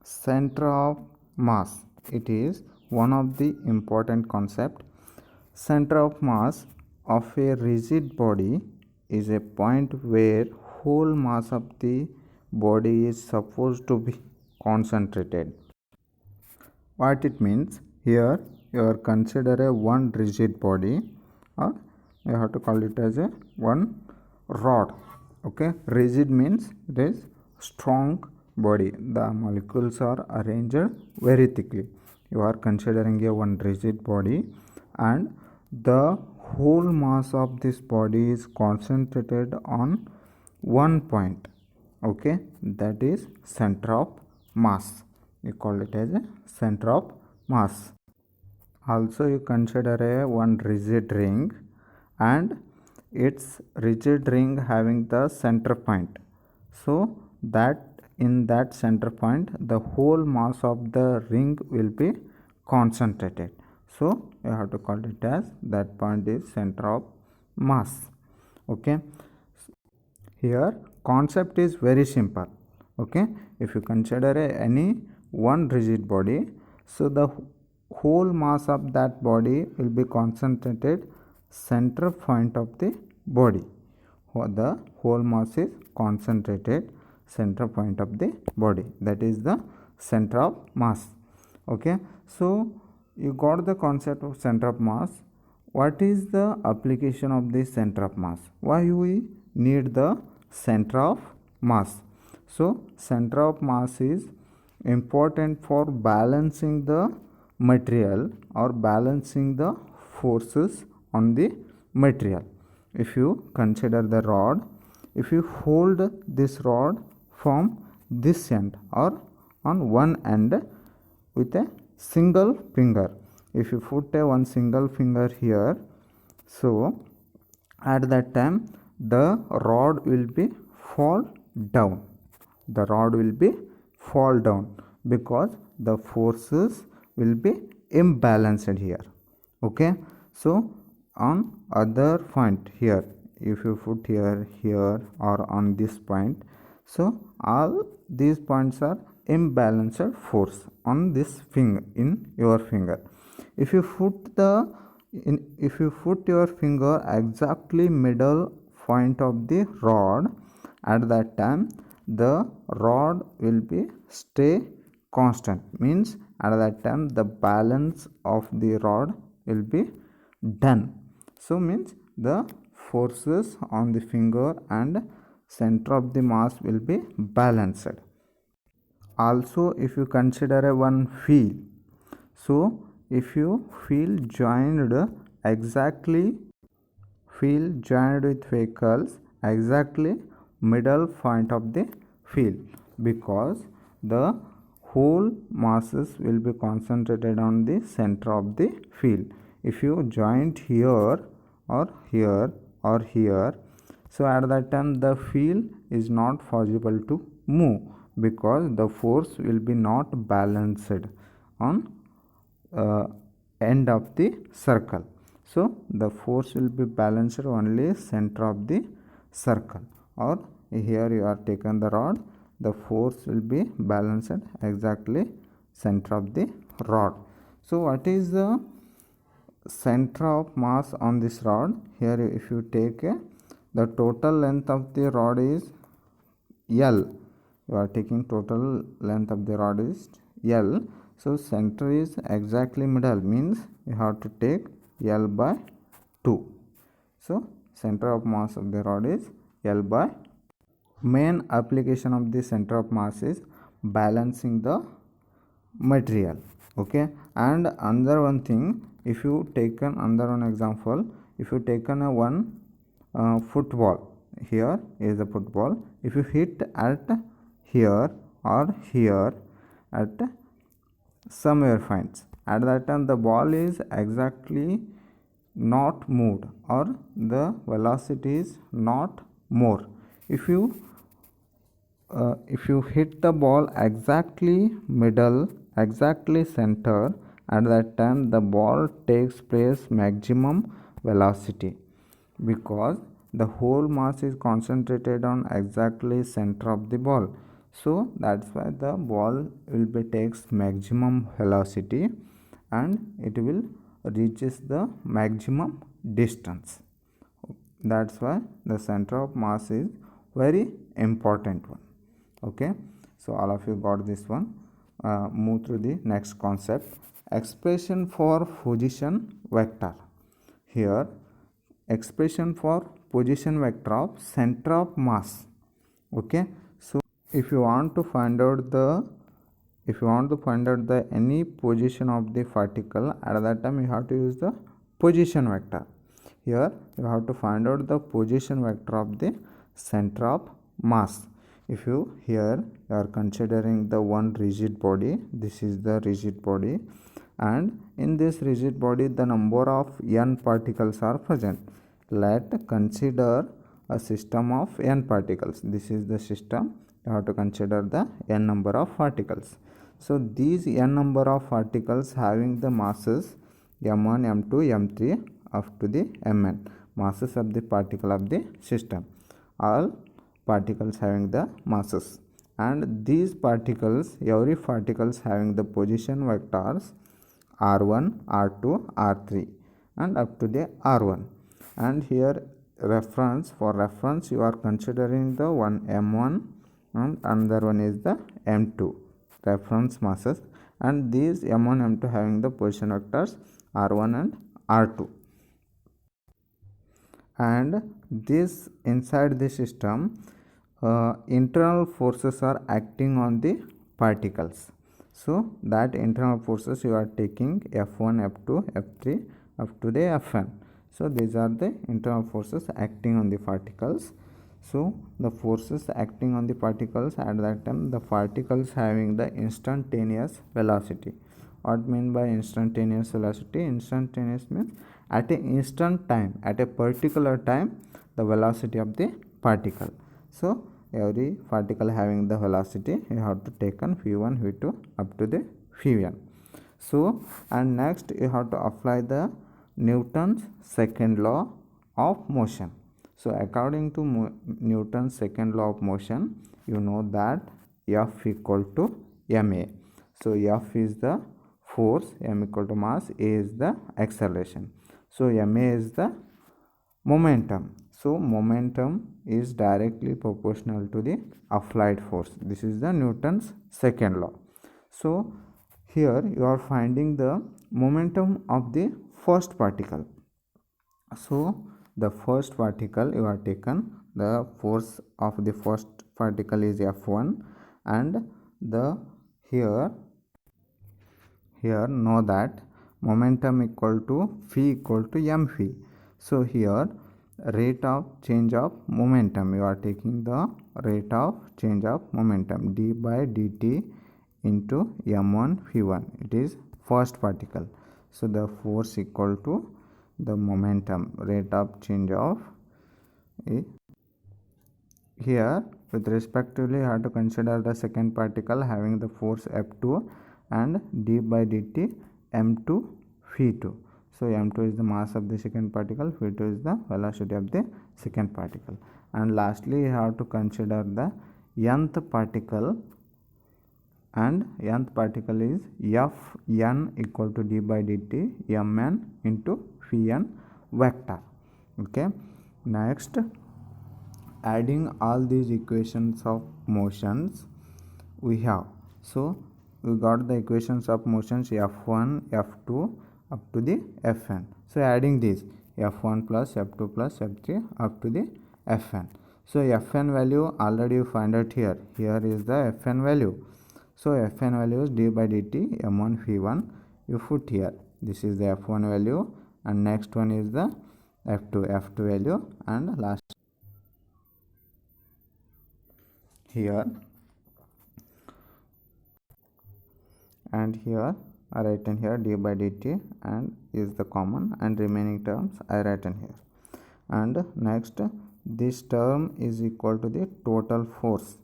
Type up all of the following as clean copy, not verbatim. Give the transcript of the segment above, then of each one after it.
Center of mass. It is one of the important concept. Center of mass of a rigid body is a point where whole mass of the body is supposed to be concentrated. What it means here, you are consider a one rigid body, or you have to call it as a one rod. Okay, rigid means it is strong body, the molecules are arranged very thickly. You are considering a one rigid body and the whole mass of this body is concentrated on one point. Okay, that is center of mass. You call it as a center of mass. Also you consider a one rigid ring and its rigid ring having the center point, so that in that center point the whole mass of the ring will be concentrated, so you have to call it as that point is center of mass. Okay, here concept is very simple. Okay, if you consider any one rigid body, so the whole mass of that body will be concentrated center point of the body. The whole mass is concentrated center point of the body, that is the center of mass. Okay, so you got the concept of center of mass. What is the application of this center of mass? Why we need the center of mass? So center of mass is important for balancing the material or balancing the forces on the material. If you consider the rod, if you hold this rod from this end or on one end with a single finger, if you put a one single finger here, so at that time the rod will be fall down. The rod will be fall down because the forces will be imbalanced here. Okay, so on other point here, if you put here, here or on this point, so all these points are imbalanced force on this finger, in your finger. If you put the if you put your finger exactly middle point of the rod, at that time the rod will be stay constant, means at that time the balance of the rod will be done. So means the forces on the finger and center of the mass will be balanced. Also if you consider a one feel, so if you feel joined exactly, feel joined with vehicles exactly middle point of the field, because the whole masses will be concentrated on the center of the field. If you joint here or here or here, so at that time the field is not possible to move because the force will be not balanced on end of the circle. So the force will be balanced only center of the circle, or here you are taken the rod, the force will be balanced exactly center of the rod. So what is the center of mass on this rod? Here if you take the total length of the rod is L, you are taking total length of the rod is L, so center is exactly middle, means you have to take L by 2. So center of mass of the rod is L by 2. Main application of the center of mass is balancing the material. Okay, and another one thing, if you taken another one example, if you taken a one football, here is a football, if you hit at here or here at somewhere finds, at that time the ball is exactly not moved or the velocity is not more. If you hit the ball exactly middle, exactly center, at that time the ball takes place maximum velocity, because the whole mass is concentrated on exactly center of the ball. So that's why the ball will be takes maximum velocity and it will reaches the maximum distance. That's why the center of mass is very important one. Okay, so all of you got this one. Move through the next concept, expression for position vector. Here expression for position vector of center of mass. Okay, so if you want to find out the any position of the particle, at that time you have to use the position vector. Here you have to find out the position vector of the center of mass. If you here you are considering the one rigid body, this is the rigid body, and in this rigid body the number of n particles are present. Let consider a system of n particles. This is the system. You have to consider the n number of particles. So these n number of particles having the masses m1, m2, m3 up to the mn, masses of the particle of the system. All particles having the masses, and these particles, every particles having the position vectors r1, r2, r3 and up to the r1. And here reference, for reference you are considering the one m1 and another one is the m2 reference masses, and these m1, m2 having the position vectors r1 and r2. And this inside the system internal forces are acting on the particles. So that internal forces you are taking f1, f2, f3 up to the fn. So these are the internal forces acting on the particles. So the forces acting on the particles, at that time the particles having the instantaneous velocity. What mean by instantaneous velocity? Instantaneous means at a instant time, at a particular time, the velocity of the particle. So every particle having the velocity, you have to take on v1, v2 up to the vn. So and next you have to apply the Newton's second law of motion. So according to Newton's second law of motion, you know that F equal to ma. So F is the force, m equal to mass, a is the acceleration. So ma is the momentum. So momentum is directly proportional to the applied force. This is the Newton's second law. So here you are finding the momentum of the first particle. So the first particle you are taken, the force of the first particle is f1, and the here know that momentum equal to phi equal to m phi. So here rate of change of momentum, you are taking the rate of change of momentum d by dt into m1 phi1, it is first particle. So the force equal to the momentum, rate of change of here with respectively you have to consider the second particle having the force f2 and d by dt m2 phi2. So m2 is the mass of the second particle, phi2 is the velocity of the second particle. And lastly you have to consider the nth particle, and nth particle is fn equal to d by dt mn into phi n vector. Okay, next adding all these equations of motions we have. So we got the equations of motions f1, f2 up to the fn. So adding this f1 plus f2 plus f3 up to the fn. So fn value already you find out here. Here is the fn value. So fn value is d by dt m1 phi1. You put here. This is the f1 value, and next one is the f2 value, and last here, and here I write in here d by dt and is the common, and remaining terms I write in here. And next this term is equal to the total force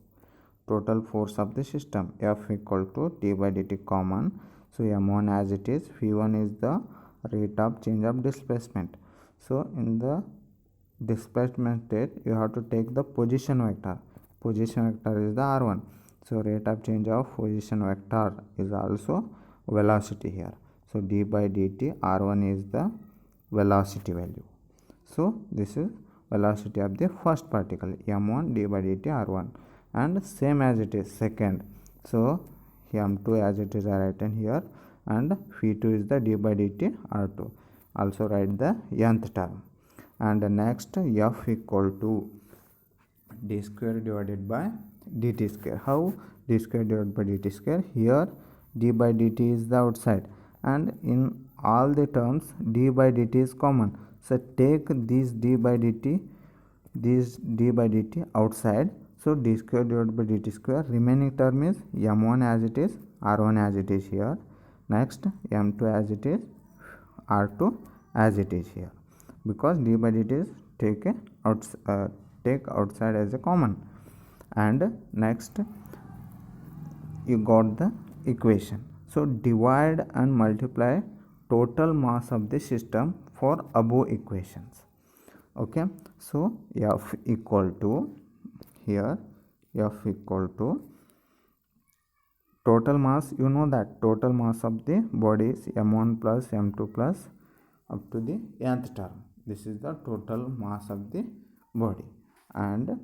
of the system, F equal to d by dt common. So m1 as it is, phi1 is the rate of change of displacement. So in the displacement state you have to take the position vector. Position vector is the r1. So rate of change of position vector is also velocity here. So d by dt r1 is the velocity value. So this is velocity of the first particle m1 d by dt r1, and same as it is second. So m2 as it is I written here, and phi2 is the d by dt r2. Also write the nth term. And next f equal to d square divided by dt square. How d square divided by dt square? Here d by dt is the outside, and in all the terms d by dt is common. So take this d by dt outside. So d square divided by dt square. Remaining term is m1 as it is, r1 as it is here. Next m2 as it is, r2 as it is here, because d by dt is take outside as a common. And next you got the equation. So divide and multiply total mass of the system for above equations. Okay, so f equal to, here f equal to total mass. You know that total mass of the body is m1 plus m2 plus up to the nth term. This is the total mass of the body, and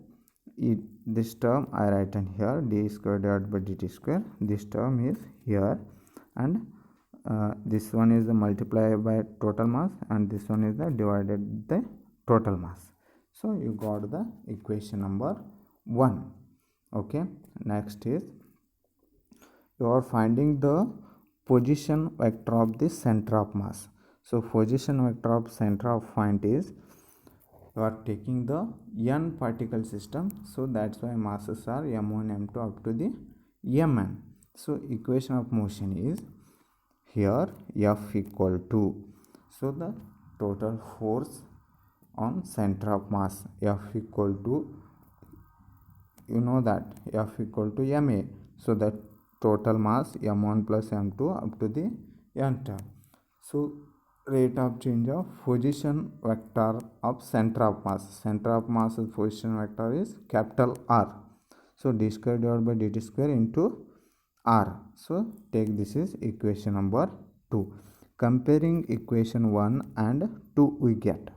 this term I write in here, d square divided by dt square. This term is here, and this one is the multiplied by total mass, and this one is the divided the total mass. So you got the equation number 1. Okay, next is you are finding the position vector of the center of mass. So position vector of center of point is, you are taking the n particle system, so that's why masses are m1 m2 up to the mn. So equation of motion is here f equal to, so the total force on center of mass, f equal to, you know that f equal to ma. So that total mass m1 plus m2 up to the n term. So rate of change of position vector of center of mass. Center of mass position vector is capital R. So d square divided by dt square into R. So take this is equation number 2. Comparing equation 1 and 2 we get.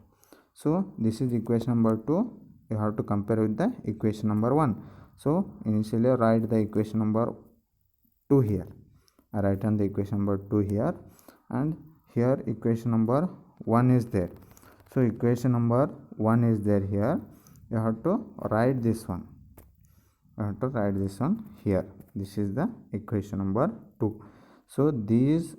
So this is equation number 2. You have to compare with the equation number 1. So initially write the equation number 2 here. I write on the equation number 2 here, and here equation number 1 is there. So equation number 1 is there here. You have to write this one. You have to write this one here. This is the equation number 2. So these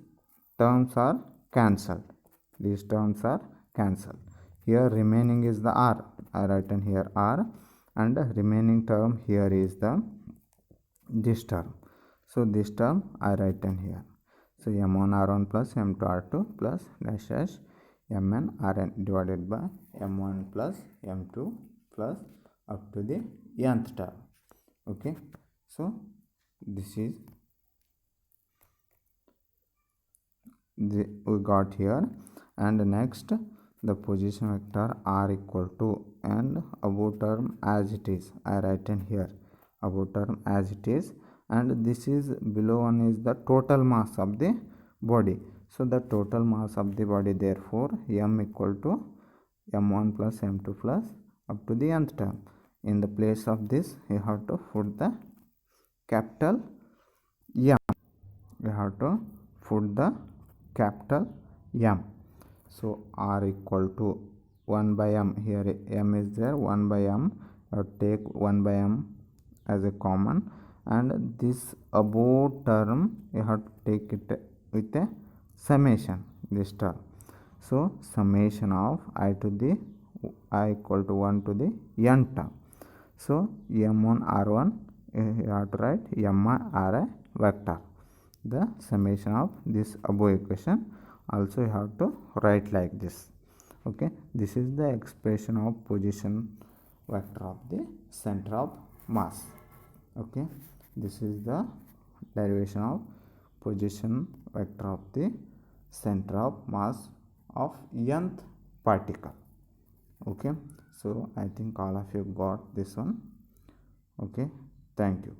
terms are cancelled. These terms are cancelled. Here remaining is the r. I write in here r, and remaining term here is the this term. So this term I write in here. So m1 r1 plus m2 r2 plus dash dash mn rn divided by m1 plus m2 plus up to the nth term. Okay, so this is we got here. And next the position vector r equal to, and above term as it is I write in here, above term as it is, and this is below one is the total mass of the body. So the total mass of the body, therefore m equal to m1 plus m2 plus up to the nth term. In the place of this you have to put the capital M. You have to put the capital M. So r equal to 1 by m. Here m is there, 1 by m. Take 1 by m as a common, and this above term you have to take it with a summation, this term. So summation of I to the I equal to 1 to the n term. So m1 r1 you have to write m r vector. The summation of this above equation also you have to write like this. Okay, this is the expression of position vector of the center of mass. Okay, this is the derivation of position vector of the center of mass of nth particle. Okay, so I think all of you got this one. Okay, thank you.